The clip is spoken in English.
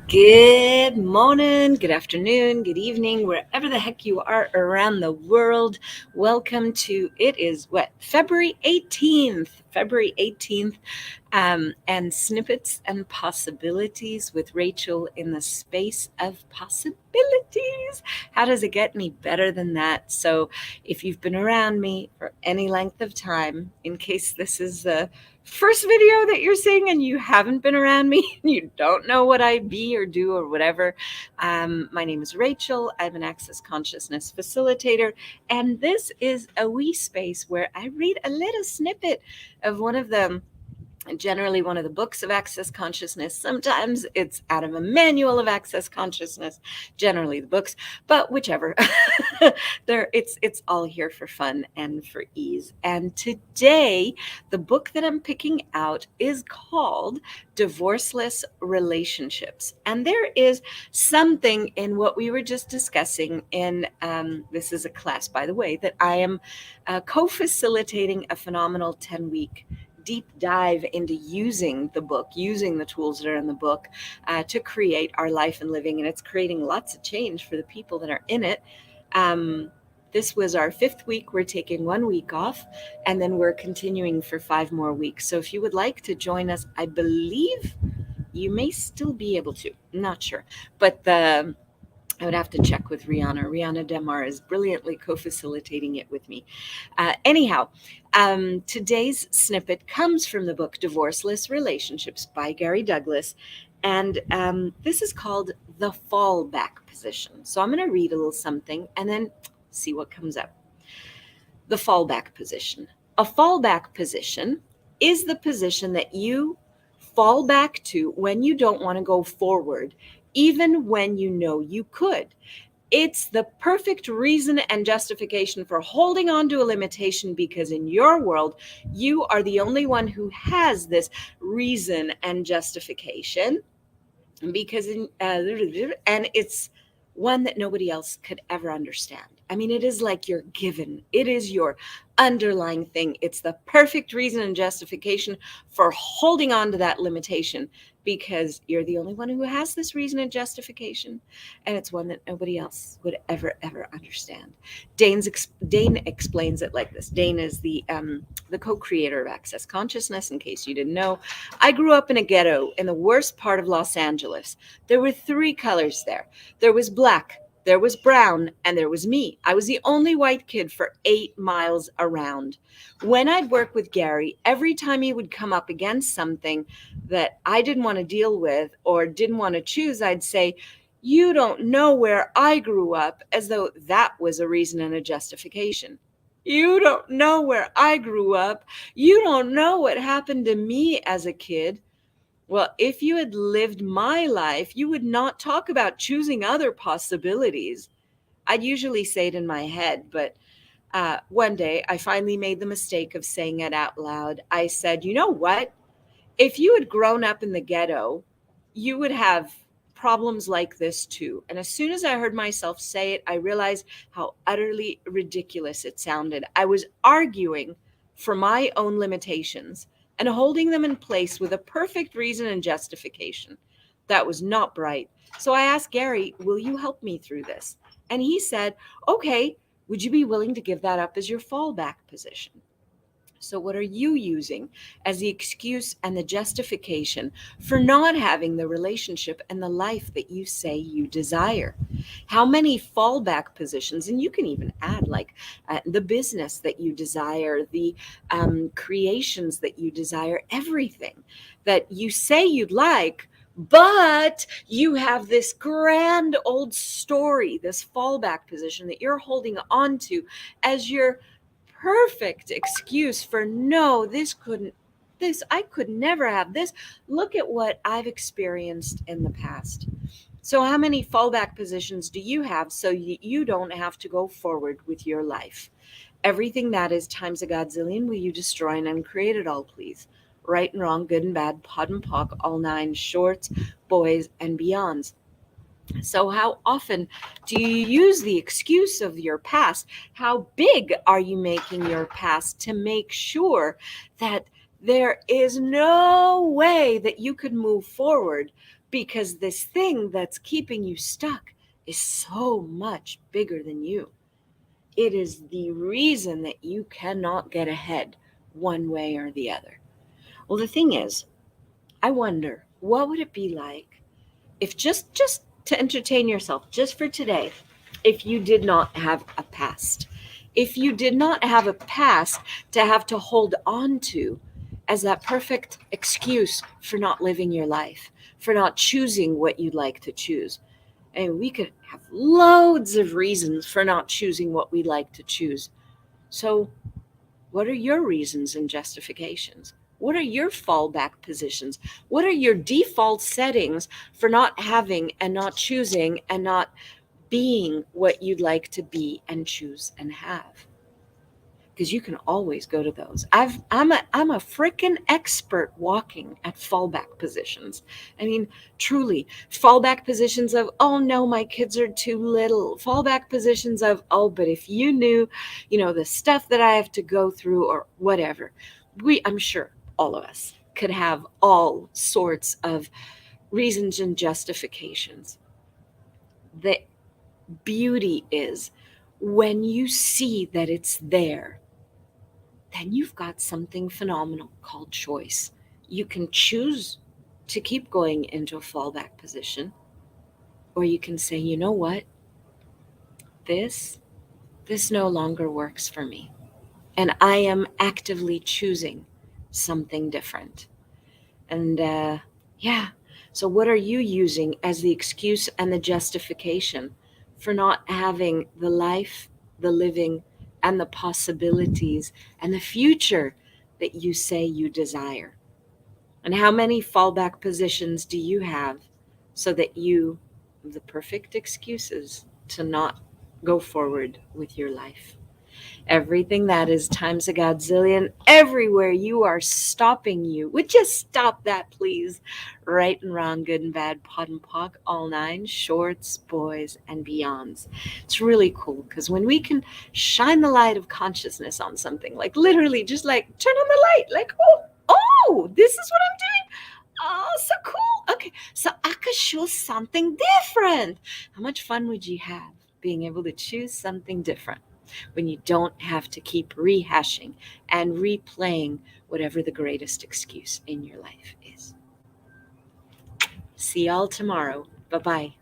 Good morning, good afternoon, good evening, wherever the heck you are around the world. Welcome to February 18th. February 18th, and Snippets and Possibilities with Rachel in the space of possibilities. How does it get any better than that? So, if you've been around me for any length of time, in case this is the first video that you're seeing and you haven't been around me and you don't know what I be or do or whatever, my name is Rachel. I'm an Access Consciousness facilitator, and this is a wee space where I read a little snippet of generally one of the books of Access Consciousness. Sometimes it's out of a manual of Access Consciousness, generally the books, but whichever. It's all here for fun and for ease. And today, the book that I'm picking out is called Divorceless Relationships. And there is something in what we were just discussing in, this is a class, by the way, that I am co-facilitating a phenomenal 10-week deep dive into using the book, using the tools that are in the book to create our life and living. And it's creating lots of change for the people that are in it. This was our 5th week. We're taking 1 week off, and then we're continuing for 5 more weeks. So if you would like to join us, I believe you may still be able to. I'm not sure. But I would have to check with Rihanna. Rihanna Demar is brilliantly co-facilitating it with me. Anyhow, today's snippet comes from the book Divorceless Relationships by Gary Douglas. And this is called The Fallback Position. So I'm going to read a little something and then see what comes up. The fallback position. A fallback position is the position that you fall back to when you don't want to go forward, even when you know you could. It's the perfect reason and justification for holding on to a limitation, because in your world, you are the only one who has this reason and justification, because and it's one that nobody else could ever understand. I mean, it is like you're given. It is your underlying thing. It's the perfect reason and justification for holding on to that limitation, because you're the only one who has this reason and justification, and it's one that nobody else would ever understand. Dane explains it like this. Dane is the co-creator of Access Consciousness. In case you didn't know, I grew up in a ghetto in the worst part of Los Angeles. There were 3 colors there. There was black, there was brown, and there was me. I was the only white kid for 8 miles around. When I'd work with Gary, every time he would come up against something that I didn't want to deal with or didn't want to choose, I'd say, "You don't know where I grew up," as though that was a reason and a justification. "You don't know where I grew up. You don't know what happened to me as a kid." Well, if you had lived my life, you would not talk about choosing other possibilities. I'd usually say it in my head, but one day I finally made the mistake of saying it out loud. I said, "You know what? If you had grown up in the ghetto, you would have problems like this too." And as soon as I heard myself say it, I realized how utterly ridiculous it sounded. I was arguing for my own limitations and holding them in place with a perfect reason and justification. That was not bright. So I asked Gary, "Will you help me through this?" And he said, "Okay, would you be willing to give that up as your fallback position?" So, what are you using as the excuse and the justification for not having the relationship and the life that you say you desire? How many fallback positions, and you can even add like the business that you desire, the creations that you desire, everything that you say you'd like, but you have this grand old story, this fallback position that you're holding on to as your perfect excuse for, "No, I could never have this. Look at what I've experienced in the past." So how many fallback positions do you have so you don't have to go forward with your life? Everything that is times a godzillion will you destroy and uncreate it all, please. Right and wrong, good and bad, pod and pock, all 9, shorts, boys, and beyonds. So, how often do you use the excuse of your past? How big are you making your past to make sure that There is no way that you could move forward because this thing that's keeping you stuck is so much bigger than you. It is the reason that you cannot get ahead one way or the other. Well, the thing is, I wonder, what would it be like if just to entertain yourself, just for today, if you did not have a past? If you did not have a past to have to hold on to as that perfect excuse for not living your life, for not choosing what you'd like to choose. And we could have loads of reasons for not choosing what we like to choose. So, what are your reasons and justifications? What are your fallback positions? What are your default settings for not having and not choosing and not being what you'd like to be and choose and have? Because you can always go to those. I'm a freaking expert walking at fallback positions. I mean, truly, fallback positions of, oh no, my kids are too little. Fallback positions of, oh, but if you knew, the stuff that I have to go through or whatever. I'm sure all of us could have all sorts of reasons and justifications. The beauty is when you see that it's there, then you've got something phenomenal called choice. You can choose to keep going into a fallback position, or you can say, you know what, this this no longer works for me, and I am actively choosing something different. And yeah, so what are you using as the excuse and the justification for not having the life, the living, and the possibilities and the future that you say you desire? And how many fallback positions do you have so that you have the perfect excuses to not go forward with your life? Everything that is times a godzillion, everywhere you are stopping you. Would you stop that, please? Right and wrong, good and bad, pod and pock, all nine, shorts, boys, and beyonds. It's really cool because when we can shine the light of consciousness on something, like literally just like turn on the light, like, oh, this is what I'm doing. Oh, so cool. Okay, so I could choose something different. How much fun would you have being able to choose something different when you don't have to keep rehashing and replaying whatever the greatest excuse in your life is? See y'all tomorrow. Bye bye.